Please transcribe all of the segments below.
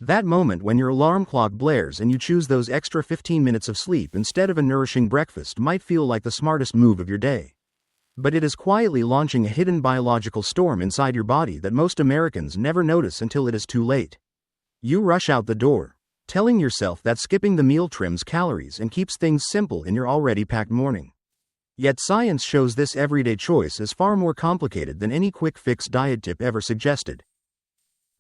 That moment when your alarm clock blares and you choose those extra 15 minutes of sleep instead of a nourishing breakfast might feel like the smartest move of your day. But it is quietly launching a hidden biological storm inside your body that most Americans never notice until it is too late. You rush out the door, telling yourself that skipping the meal trims calories and keeps things simple in your already packed morning. Yet science shows this everyday choice is far more complicated than any quick-fix diet tip ever suggested.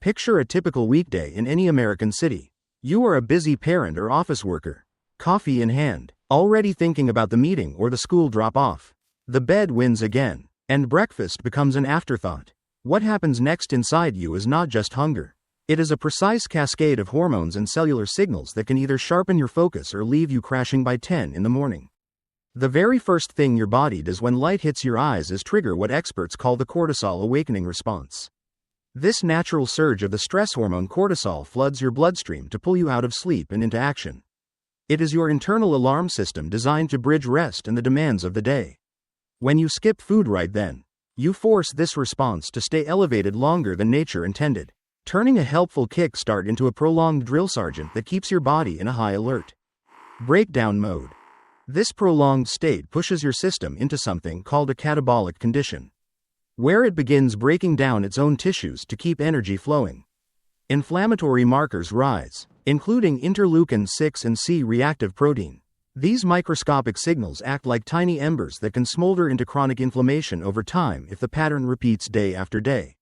Picture a typical weekday in any American city. You are a busy parent or office worker, coffee in hand, already thinking about the meeting or the school drop-off. The bed wins again, and breakfast becomes an afterthought. What happens next inside you is not just hunger. It is a precise cascade of hormones and cellular signals that can either sharpen your focus or leave you crashing by 10 in the morning. The very first thing your body does when light hits your eyes is trigger what experts call the cortisol awakening response. This natural surge of the stress hormone cortisol floods your bloodstream to pull you out of sleep and into action. It is your internal alarm system designed to bridge rest and the demands of the day. When you skip food right then, you force this response to stay elevated longer than nature intended, turning a helpful kickstart into a prolonged drill sergeant that keeps your body in a high alert. Breakdown mode. This prolonged state pushes your system into something called a catabolic condition, where it begins breaking down its own tissues to keep energy flowing. Inflammatory markers rise, including interleukin-6 and C-reactive protein. These microscopic signals act like tiny embers that can smolder into chronic inflammation over time if the pattern repeats day after day.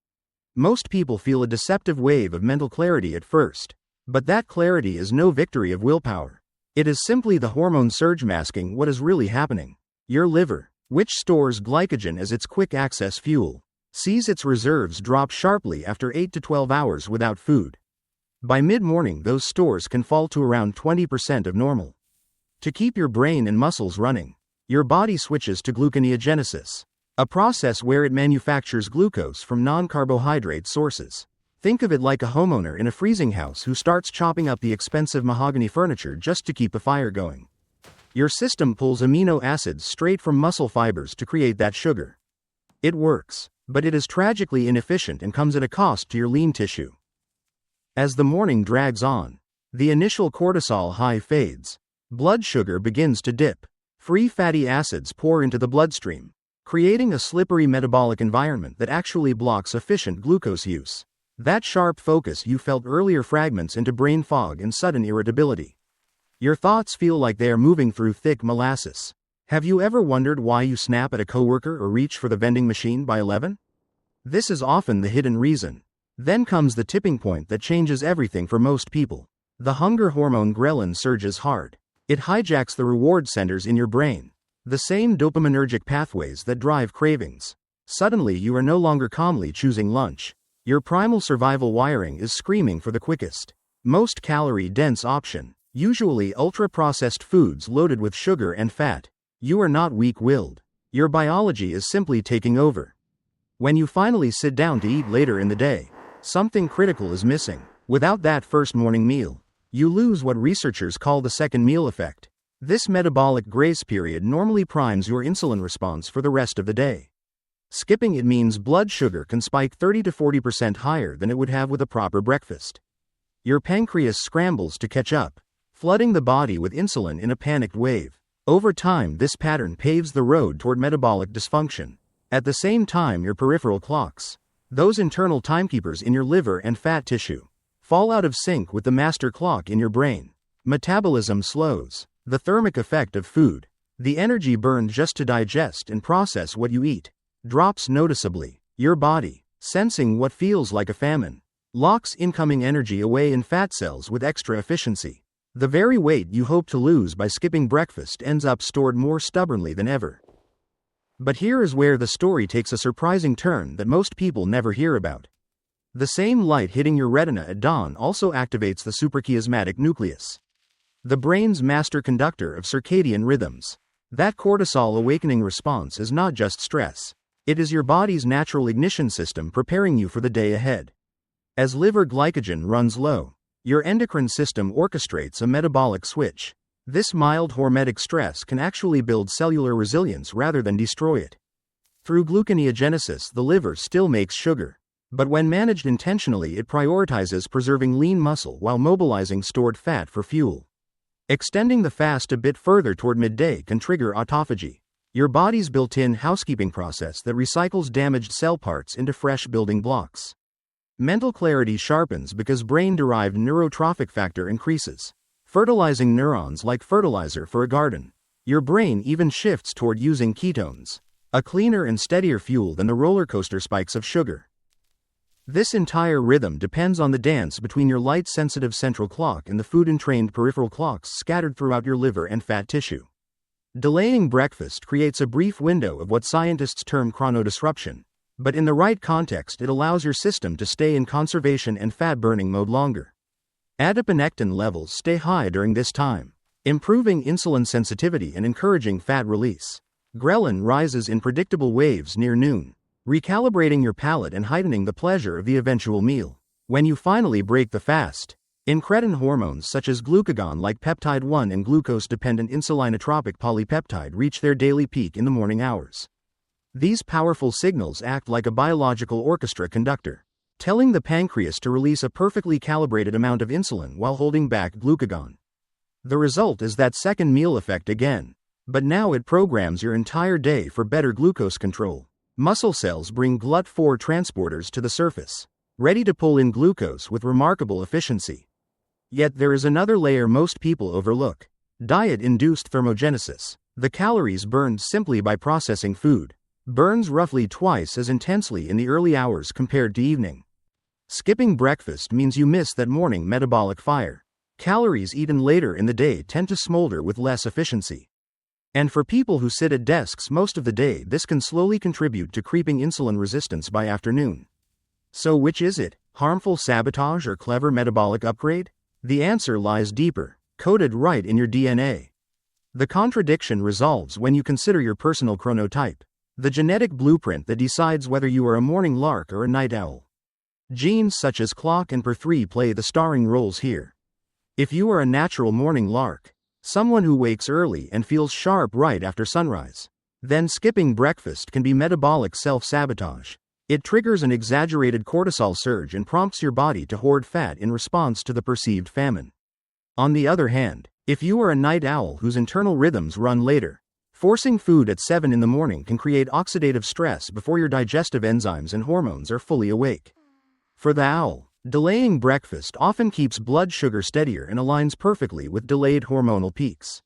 Most people feel a deceptive wave of mental clarity at first, but that clarity is no victory of willpower. It is simply the hormone surge masking what is really happening. Your liver, which stores glycogen as its quick-access fuel, sees its reserves drop sharply after 8 to 12 hours without food. By mid-morning, those stores can fall to around 20% of normal. To keep your brain and muscles running, your body switches to gluconeogenesis, a process where it manufactures glucose from non-carbohydrate sources. Think of it like a homeowner in a freezing house who starts chopping up the expensive mahogany furniture just to keep the fire going. Your system pulls amino acids straight from muscle fibers to create that sugar. It works, but it is tragically inefficient and comes at a cost to your lean tissue. As the morning drags on, the initial cortisol high fades. Blood sugar begins to dip. Free fatty acids pour into the bloodstream, creating a slippery metabolic environment that actually blocks efficient glucose use. That sharp focus you felt earlier fragments into brain fog and sudden irritability. Your thoughts feel like they are moving through thick molasses. Have you ever wondered why you snap at a coworker or reach for the vending machine by 11? This is often the hidden reason. Then comes the tipping point that changes everything for most people. The hunger hormone ghrelin surges hard. It hijacks the reward centers in your brain, the same dopaminergic pathways that drive cravings. Suddenly you are no longer calmly choosing lunch. Your primal survival wiring is screaming for the quickest, most calorie-dense option, usually ultra-processed foods loaded with sugar and fat. You are not weak-willed. Your biology is simply taking over. When you finally sit down to eat later in the day, something critical is missing. Without that first morning meal, you lose what researchers call the second meal effect. This metabolic grace period normally primes your insulin response for the rest of the day. Skipping it means blood sugar can spike 30 to 40% higher than it would have with a proper breakfast. Your pancreas scrambles to catch up, flooding the body with insulin in a panicked wave. Over time, this pattern paves the road toward metabolic dysfunction. At the same time, your peripheral clocks, those internal timekeepers in your liver and fat tissue, fall out of sync with the master clock in your brain. Metabolism slows. The thermic effect of food, the energy burned just to digest and process what you eat, drops noticeably. Your body, sensing what feels like a famine, locks incoming energy away in fat cells with extra efficiency. The very weight you hope to lose by skipping breakfast ends up stored more stubbornly than ever. But here is where the story takes a surprising turn that most people never hear about. The same light hitting your retina at dawn also activates the suprachiasmatic nucleus, the brain's master conductor of circadian rhythms. That cortisol awakening response is not just stress. It is your body's natural ignition system preparing you for the day ahead. As liver glycogen runs low, your endocrine system orchestrates a metabolic switch. This mild hormetic stress can actually build cellular resilience rather than destroy it. Through gluconeogenesis, the liver still makes sugar, But when managed intentionally, it prioritizes preserving lean muscle while mobilizing stored fat for fuel. Extending the fast a bit further toward midday can trigger autophagy, your body's built-in housekeeping process that recycles damaged cell parts into fresh building blocks. Mental clarity sharpens because brain-derived neurotrophic factor increases, fertilizing neurons like fertilizer for a garden. Your brain even shifts toward using ketones, a cleaner and steadier fuel than the roller coaster spikes of sugar. This entire rhythm depends on the dance between your light-sensitive central clock and the food-entrained peripheral clocks scattered throughout your liver and fat tissue. Delaying breakfast creates a brief window of what scientists term chronodisruption, but in the right context it allows your system to stay in conservation and fat-burning mode longer. Adiponectin levels stay high during this time, improving insulin sensitivity and encouraging fat release. Ghrelin rises in predictable waves near noon, recalibrating your palate and heightening the pleasure of the eventual meal. When you finally break the fast, incretin hormones such as glucagon like peptide-1 and glucose-dependent insulinotropic polypeptide reach their daily peak in the morning hours. These powerful signals act like a biological orchestra conductor, telling the pancreas to release a perfectly calibrated amount of insulin while holding back glucagon. The result is that second meal effect again, but now it programs your entire day for better glucose control. Muscle cells bring GLUT4 transporters to the surface, ready to pull in glucose with remarkable efficiency. Yet there is another layer most people overlook: diet-induced thermogenesis. The calories burned simply by processing food burns roughly twice as intensely in the early hours compared to evening. Skipping breakfast means you miss that morning metabolic fire. Calories eaten later in the day tend to smolder with less efficiency. And for people who sit at desks most of the day, this can slowly contribute to creeping insulin resistance by afternoon. So which is it, harmful sabotage or clever metabolic upgrade? The answer lies deeper, coded right in your DNA. The contradiction resolves when you consider your personal chronotype, the genetic blueprint that decides whether you are a morning lark or a night owl. Genes such as clock and PER3 play the starring roles here. If you are a natural morning lark, someone who wakes early and feels sharp right after sunrise, then skipping breakfast can be metabolic self-sabotage. It triggers an exaggerated cortisol surge and prompts your body to hoard fat in response to the perceived famine. On the other hand, if you are a night owl whose internal rhythms run later, forcing food at 7 in the morning can create oxidative stress before your digestive enzymes and hormones are fully awake. For the owl, delaying breakfast often keeps blood sugar steadier and aligns perfectly with delayed hormonal peaks.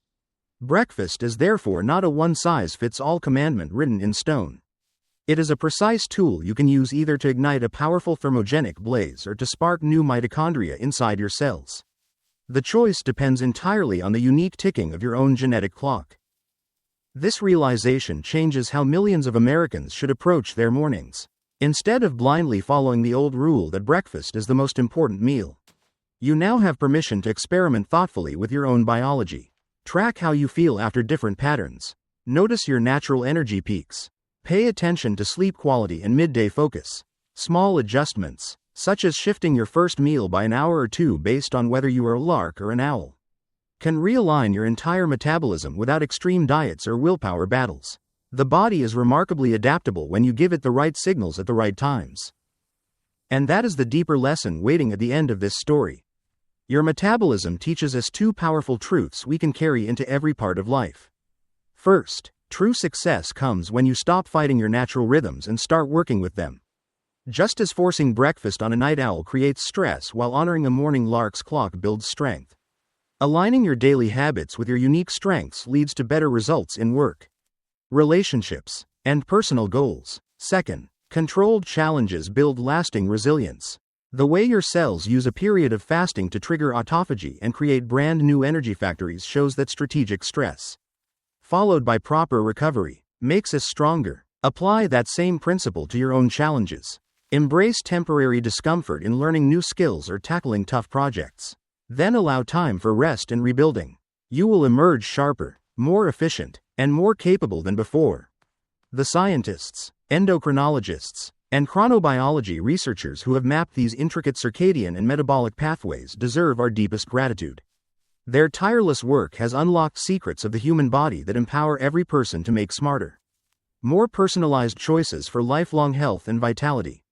Breakfast is therefore not a one-size-fits-all commandment written in stone. It is a precise tool you can use either to ignite a powerful thermogenic blaze or to spark new mitochondria inside your cells. The choice depends entirely on the unique ticking of your own genetic clock. This realization changes how millions of Americans should approach their mornings. Instead of blindly following the old rule that breakfast is the most important meal, you now have permission to experiment thoughtfully with your own biology. Track how you feel after different patterns. Notice your natural energy peaks. Pay attention to sleep quality and midday focus. Small adjustments, such as shifting your first meal by an hour or two based on whether you are a lark or an owl, can realign your entire metabolism without extreme diets or willpower battles. The body is remarkably adaptable when you give it the right signals at the right times. And that is the deeper lesson waiting at the end of this story. Your metabolism teaches us two powerful truths we can carry into every part of life. First, true success comes when you stop fighting your natural rhythms and start working with them. Just as forcing breakfast on a night owl creates stress while honoring a morning lark's clock builds strength. Aligning your daily habits with your unique strengths leads to better results in work, relationships, and personal goals. Second, controlled challenges build lasting resilience. The way your cells use a period of fasting to trigger autophagy and create brand new energy factories shows that strategic stress, followed by proper recovery, makes us stronger. Apply that same principle to your own challenges. Embrace temporary discomfort in learning new skills or tackling tough projects. Then allow time for rest and rebuilding. You will emerge sharper, more efficient, and more capable than before. The scientists, endocrinologists, and chronobiology researchers who have mapped these intricate circadian and metabolic pathways deserve our deepest gratitude. Their tireless work has unlocked secrets of the human body that empower every person to make smarter, more personalized choices for lifelong health and vitality.